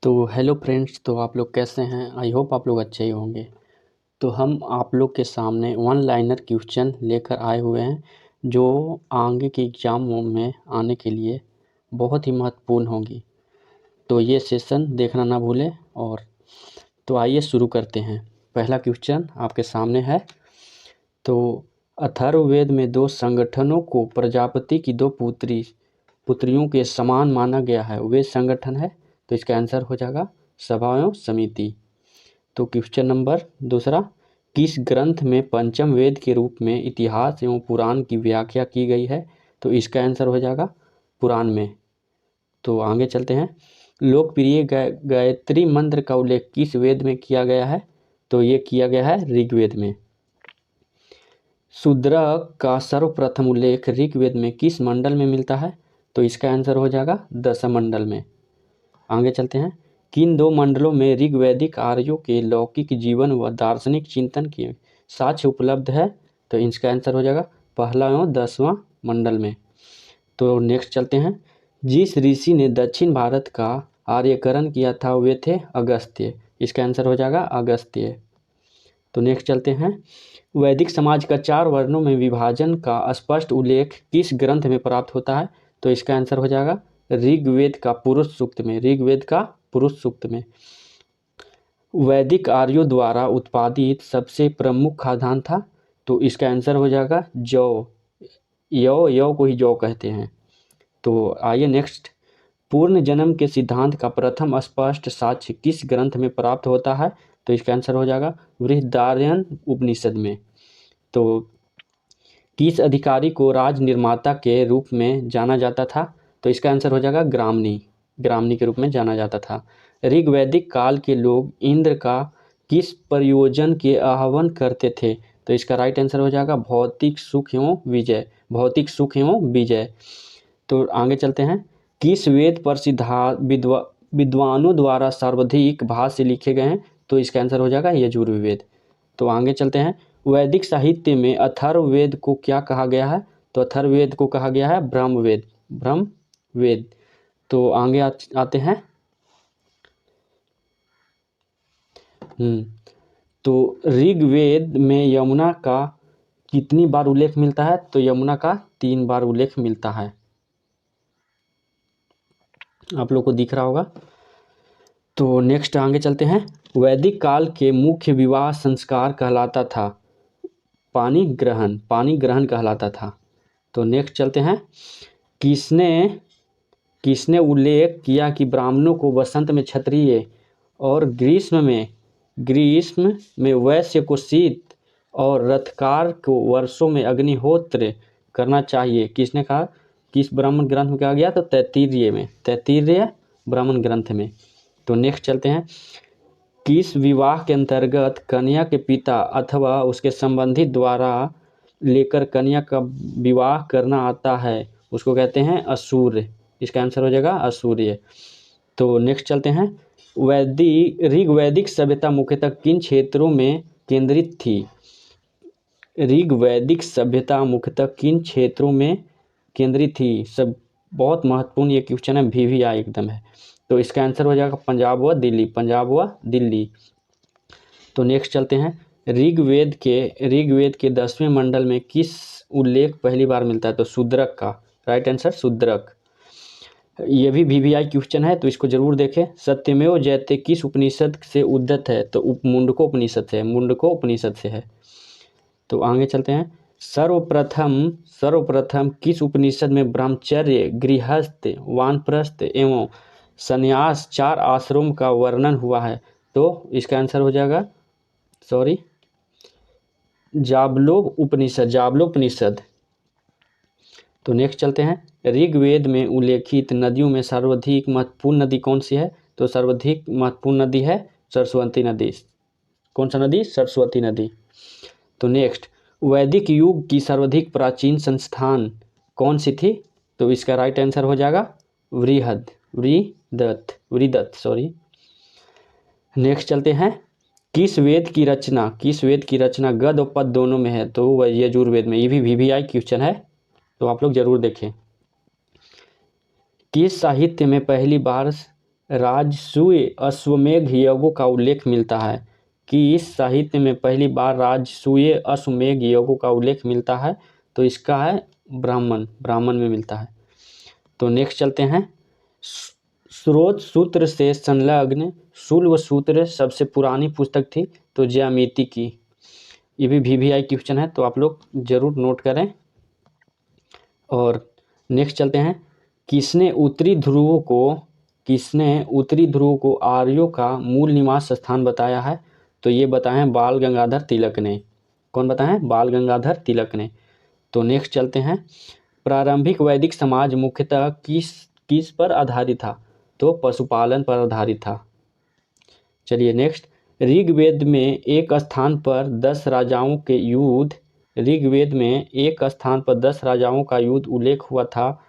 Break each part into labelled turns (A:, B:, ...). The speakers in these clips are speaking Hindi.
A: तो हेलो फ्रेंड्स, तो आप लोग कैसे हैं। आई होप आप लोग अच्छे ही होंगे। तो हम आप लोग के सामने वन लाइनर क्वेश्चन लेकर आए हुए हैं जो आगे के एग्ज़ामों में आने के लिए बहुत ही महत्वपूर्ण होंगी। तो ये सेशन देखना ना भूलें। और तो आइए शुरू करते हैं। पहला क्वेश्चन आपके सामने है। तो अथर्ववेद में दो संगठनों को प्रजापति की दो पुत्रियों के समान माना गया है, वे संगठन है। तो इसका आंसर हो जाएगा सभा एवं समिति। तो क्वेश्चन नंबर दूसरा, किस ग्रंथ में पंचम वेद के रूप में इतिहास एवं पुराण की व्याख्या की गई है। तो इसका आंसर हो जाएगा पुराण में। तो आगे चलते हैं। लोकप्रिय गायत्री मंत्र का उल्लेख किस वेद में किया गया है। तो ये किया गया है ऋग्वेद में। शूद्रक का सर्वप्रथम उल्लेख ऋग्वेद में किस मंडल में मिलता है। तो इसका आंसर हो जाएगा दशम मंडल में। आगे चलते हैं। किन दो मंडलों में ऋग्वैदिक आर्यों के लौकिक जीवन व दार्शनिक चिंतन के साक्ष्य उपलब्ध है। तो इसका आंसर हो जाएगा पहला एवं 10वां मंडल में। तो नेक्स्ट चलते हैं। जिस ऋषि ने दक्षिण भारत का आर्यकरण किया था वे थे अगस्त्य। इसका आंसर हो जाएगा अगस्त्य। तो नेक्स्ट चलते हैं। वैदिक समाज का 4 वर्णों में विभाजन का स्पष्ट उल्लेख किस ग्रंथ में प्राप्त होता है। तो इसका आंसर हो जाएगा ऋग्वेद का पुरुष सूक्त में। ऋग्वेद का पुरुष सूक्त में। वैदिक आर्यों द्वारा उत्पादित सबसे प्रमुख खाद्यान्न था। तो इसका आंसर हो जाएगा जौ। यौ को ही जौ कहते हैं। तो आइए नेक्स्ट। पूर्ण जन्म के सिद्धांत का प्रथम स्पष्ट साक्ष्य किस ग्रंथ में प्राप्त होता है। तो इसका आंसर हो जाएगा बृहदारण्यक उपनिषद में। तो किस अधिकारी को राज निर्माता के रूप में जाना जाता था। तो इसका आंसर हो जाएगा ग्रामनी के रूप में जाना जाता था। ऋग्वैदिक काल के लोग इंद्र का किस प्रयोजन के आह्वान करते थे। तो इसका राइट आंसर हो जाएगा भौतिक सुख एवं विजय। तो आगे चलते हैं। किस वेद पर विद्वानों द्वारा सर्वाधिक भाष्य लिखे गए हैं। तो इसका आंसर हो जाएगा यजुर्वेद। तो आगे चलते हैं। वैदिक साहित्य में अथर्ववेद को क्या कहा गया है। तो अथर्ववेद को कहा गया है ब्रह्मवेद। तो आगे आते हैं। तो ऋग्वेद में यमुना का कितनी बार उल्लेख मिलता है। तो यमुना का 3 बार उल्लेख मिलता है। आप लोग को दिख रहा होगा। तो नेक्स्ट आगे चलते हैं। वैदिक काल के मुख्य विवाह संस्कार कहलाता था पानी ग्रहण कहलाता था। तो नेक्स्ट चलते हैं। किसने उल्लेख किया कि ब्राह्मणों को वसंत में क्षत्रिय और ग्रीष्म में वैश्य को शीत और रथकार को वर्षों में अग्निहोत्र करना चाहिए। किसने कहा, किस ब्राह्मण ग्रंथ में कहा गया। तो तैत्तिरीय ब्राह्मण ग्रंथ में। तो नेक्स्ट चलते हैं। किस विवाह के अंतर्गत कन्या के पिता अथवा उसके संबंधी द्वारा लेकर कन्या का विवाह करना आता है उसको कहते हैं असूर्य। इसका आंसर हो जाएगा असूर्य। तो नेक्स्ट चलते हैं। ऋग्वैदिक सभ्यता मुख्यतः किन क्षेत्रों में केंद्रित थी। ऋग्वैदिक सभ्यता मुख्यतः किन क्षेत्रों में केंद्रित थी। सब बहुत महत्वपूर्ण ये क्वेश्चन है, VVI एकदम है। तो इसका आंसर हो जाएगा पंजाब व दिल्ली। तो नेक्स्ट चलते हैं। ऋग्वेद के 10वें मंडल में किस उल्लेख पहली बार मिलता है। तो शूद्रक का। Right answer Shudraka. ये भी VVI क्वेश्चन है, तो इसको जरूर देखें। सत्यमेव जयते किस उपनिषद से उद्धत है। तो मुंडको उपनिषद से है। तो आगे चलते हैं। सर्वप्रथम किस उपनिषद में ब्रह्मचर्य, गृहस्थ, वानप्रस्थ एवं संन्यास 4 आश्रम का वर्णन हुआ है। तो इसका आंसर हो जाएगा जाबलोक उपनिषद। तो नेक्स्ट चलते हैं। ऋग्वेद में उल्लेखित नदियों में सर्वाधिक महत्वपूर्ण नदी कौन सी है। तो सर्वाधिक महत्वपूर्ण नदी है सरस्वती नदी। कौन सा नदी। सरस्वती नदी। तो नेक्स्ट, वैदिक युग की सर्वाधिक प्राचीन संस्थान कौन सी थी। तो इसका राइट आंसर हो जाएगा वृहदत्त। नेक्स्ट चलते हैं। किस वेद की रचना गद और पद दोनों में है। तो वह यजुर्वेद में। ये भी VVI क्वेश्चन है, तो आप लोग जरूर देखें। किस साहित्य में पहली बार राजसूय अश्वमेध यज्ञों का उल्लेख मिलता है? कि इस साहित्य में पहली बार राजसूय अश्वमेध यज्ञों का उल्लेख मिलता है? तो इसका है ब्राह्मण में मिलता है। तो नेक्स्ट चलते हैं, स्रोत सूत्र से संलग्न शुल्ब सूत्र सबसे पुरानी पुस्तक थी? तो ज्यामिति की। ये भी VVI क्वेश्चन है, तो आप लोग जरूर नोट करें। और नेक्स्ट चलते हैं, किसने उत्तरी ध्रुव को आर्यों का मूल निवास स्थान बताया है? तो ये बताए हैं बाल गंगाधर तिलक ने। कौन बताए हैं? बाल गंगाधर तिलक ने। तो नेक्स्ट चलते हैं, प्रारंभिक वैदिक समाज मुख्यतः किस पर आधारित था? तो पशुपालन पर आधारित था। चलिए नेक्स्ट, ऋग्वेद में एक स्थान पर 10 राजाओं का युद्ध उल्लेख हुआ था।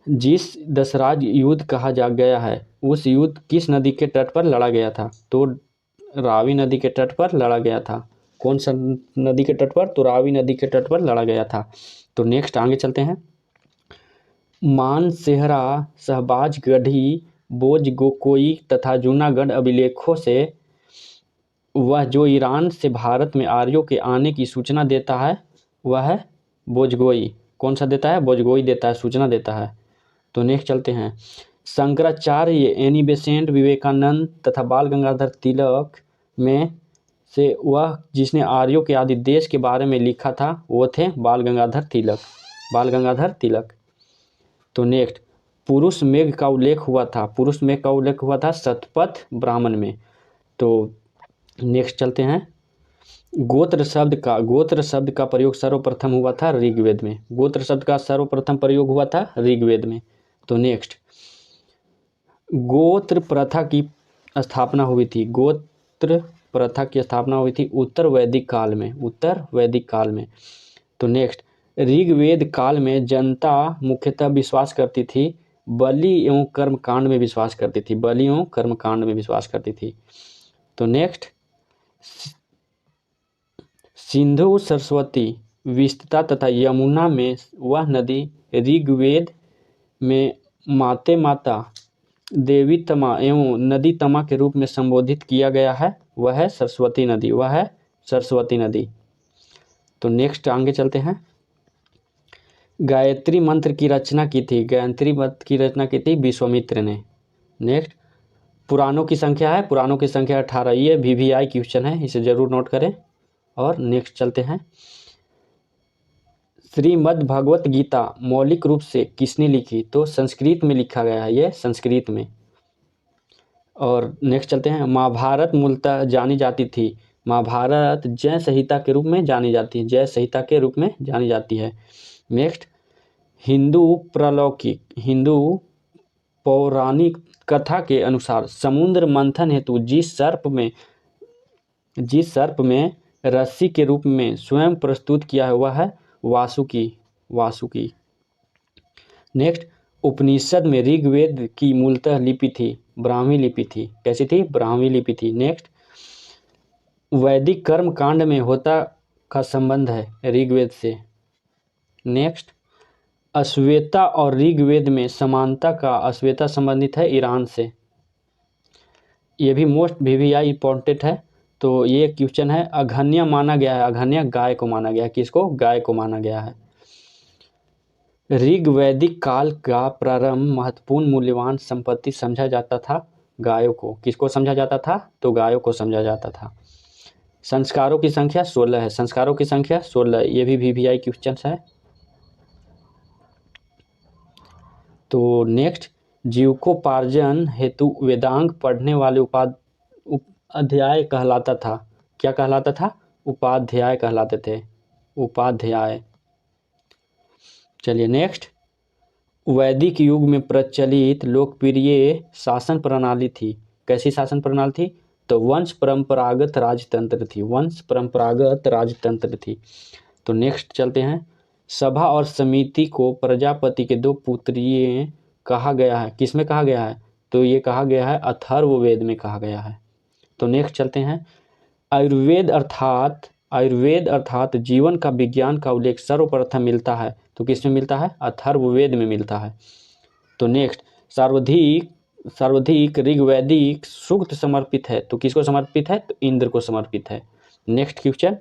A: जिस दशराज युद्ध कहा जा गया है, उस युद्ध किस नदी के तट पर लड़ा गया था? तो रावी नदी के तट पर लड़ा गया था। कौन सा नदी के तट पर? तो रावी नदी के तट पर लड़ा गया था। तो नेक्स्ट आगे चलते हैं, मानसेहरा, शहबाज गढ़ी, बोझगोकोई तथा जूनागढ़ अभिलेखों से वह जो ईरान से भारत में आर्यों के आने की सूचना देता है वह है बोझगोई। कौन सा देता है? बोझगोई देता है, सूचना देता है। तो नेक्स्ट चलते हैं, शंकराचार्य, एनी बेसेंट, विवेकानंद तथा बाल गंगाधर तिलक में से वह जिसने आर्यों के आदि देश के बारे में लिखा था वो थे बाल गंगाधर तिलक। तो नेक्स्ट, पुरुष मेघ का उल्लेख हुआ था शतपथ ब्राह्मण में। तो नेक्स्ट चलते हैं, गोत्र शब्द का प्रयोग सर्वप्रथम हुआ था ऋग्वेद में। गोत्र शब्द का सर्वप्रथम प्रयोग हुआ था ऋग्वेद में। तो नेक्स्ट, गोत्र प्रथा की स्थापना हुई थी उत्तर वैदिक काल में। तो नेक्स्ट, ऋग्वेद काल में जनता मुख्यतः विश्वास करती थी बलि एवं कर्मकांड में विश्वास करती थी। तो नेक्स्ट, सिंधु, सरस्वती, विस्तृता तथा यमुना में वह नदी ऋग्वेद में माता देवी तमा एवं नदी तमा के रूप में संबोधित किया गया है, वह है सरस्वती नदी। तो नेक्स्ट आगे चलते हैं, गायत्री मंत्र की रचना की थी विश्वामित्र ने। नेक्स्ट, पुराणों की संख्या 18। ये VVI क्वेश्चन है, इसे जरूर नोट करें। और नेक्स्ट चलते हैं, श्रीमद् भगवत गीता मौलिक रूप से किसने लिखी? तो संस्कृत में लिखा गया है, ये संस्कृत में। और नेक्स्ट चलते हैं, महाभारत मूलतः जानी जाती थी, महाभारत जय संहिता के रूप में जानी जाती है। नेक्स्ट, हिंदू पौराणिक कथा के अनुसार समुद्र मंथन हेतु जिस सर्प में रस्सी के रूप में स्वयं प्रस्तुत किया है वह है वासुकी। नेक्स्ट, उपनिषद में ऋग्वेद की मूलतः लिपि थी ब्राह्मी लिपि थी। कैसी थी? ब्राह्मी लिपि थी। नेक्स्ट, वैदिक कर्म कांड में होता का संबंध है ऋग्वेद से। नेक्स्ट, अश्वेता और ऋग्वेद में समानता का अश्वेता संबंधित है ईरान से। ये भी मोस्ट VVI इंपॉर्टेंट है। तो ये क्वेश्चन है, अघन्य माना गया है, अघन्य गाय को माना गया है। किसको? गाय को माना गया है। ऋग्वैदिक काल का प्रारंभ महत्वपूर्ण मूल्यवान संपत्ति समझा जाता था गायों को। किसको समझा जाता था? तो गायों को समझा जाता था। संस्कारों की संख्या 16 है। ये भी VVI क्वेश्चन है। तो नेक्स्ट, जीविकोपार्जन हेतु वेदांग पढ़ने वाले उपाध्याय कहलाता था। क्या कहलाता था? उपाध्याय कहलाते थे, उपाध्याय। चलिए नेक्स्ट, वैदिक युग में प्रचलित लोकप्रिय शासन प्रणाली थी। कैसी शासन प्रणाली थी? तो वंश परंपरागत राजतंत्र थी। तो नेक्स्ट चलते हैं, सभा और समिति को प्रजापति के 2 पुत्रियां कहा गया है। किसमें कहा गया है? तो ये कहा गया है अथर्ववेद में कहा गया है। तो नेक्स्ट चलते हैं, आयुर्वेद अर्थात जीवन का विज्ञान का उल्लेख सर्वप्रथम मिलता है। तो किसमें मिलता है? अथर्ववेद में मिलता है। तो नेक्स्ट, सर्वाधिक ऋग्वैदिक सूक्त समर्पित है, तो किसको समर्पित है? तो इंद्र को समर्पित है। नेक्स्ट क्वेश्चन,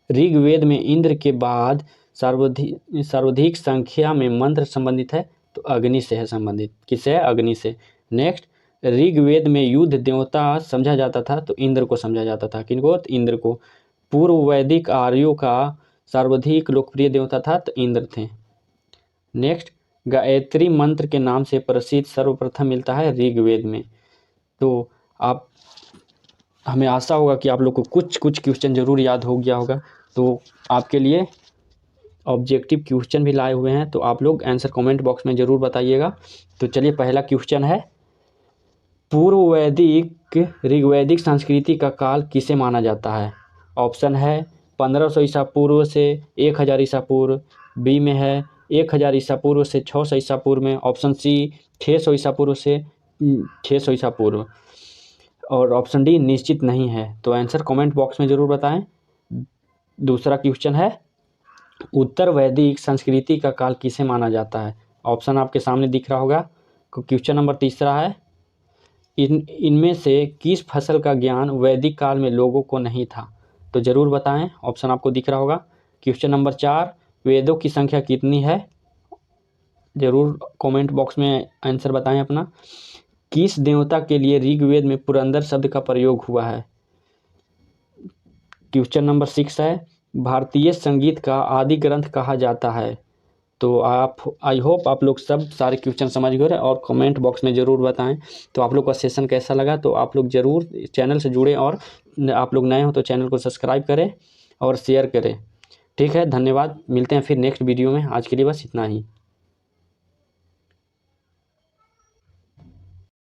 A: ऋग्वेद में इंद्र के बाद सर्वाधिक संख्या में मंत्र संबंधित है, तो अग्नि से है संबंधित। किससे है? अग्नि से। नेक्स्ट, ऋग्वेद में युद्ध देवता समझा जाता था, तो इंद्र को समझा जाता था। किनको? तो इंद्र को। पूर्व वैदिक आर्यों का सर्वाधिक लोकप्रिय देवता था, तो इंद्र थे। नेक्स्ट, गायत्री मंत्र के नाम से प्रसिद्ध सर्वप्रथम मिलता है ऋग्वेद में। तो आप, हमें आशा होगा कि आप लोग को कुछ क्वेश्चन जरूर याद हो गया होगा। तो आपके लिए ऑब्जेक्टिव क्वेश्चन भी लाए हुए हैं, तो आप लोग आंसर कमेंट बॉक्स में ज़रूर बताइएगा। तो चलिए, पहला क्वेश्चन है, पूर्व वैदिक ऋग्वैदिक संस्कृति का काल किसे माना जाता है? ऑप्शन है 1500 ईसा पूर्व से 1000 ईसा पूर्व, बी में है 1000 ईसा पूर्व से 600 ईसा पूर्व में, ऑप्शन सी 600 ईसा पूर्व से 600 ईसा पूर्व, और ऑप्शन डी निश्चित नहीं है। तो आंसर कमेंट बॉक्स में ज़रूर बताएं। दूसरा क्वेश्चन है, उत्तर वैदिक संस्कृति का काल किसे माना जाता है? ऑप्शन आपके सामने दिख रहा होगा। क्वेश्चन नंबर तीसरा है, इनमें से किस फसल का ज्ञान वैदिक काल में लोगों को नहीं था? तो ज़रूर बताएं, ऑप्शन आपको दिख रहा होगा। क्वेश्चन नंबर 4, वेदों की संख्या कितनी है? ज़रूर कमेंट बॉक्स में आंसर बताएं अपना। किस देवता के लिए ऋग्वेद में पुरंदर शब्द का प्रयोग हुआ है? क्वेश्चन नंबर 6 है, भारतीय संगीत का आदि ग्रंथ कहा जाता है? तो आप, आई होप आप लोग सब सारे क्वेश्चन समझ गए और कमेंट बॉक्स में ज़रूर बताएं। तो आप लोग का सेशन कैसा लगा? तो आप लोग ज़रूर चैनल से जुड़ें, और आप लोग नए हो तो चैनल को सब्सक्राइब करें और शेयर करें। ठीक है, धन्यवाद। मिलते हैं फिर नेक्स्ट वीडियो में। आज के लिए बस इतना ही।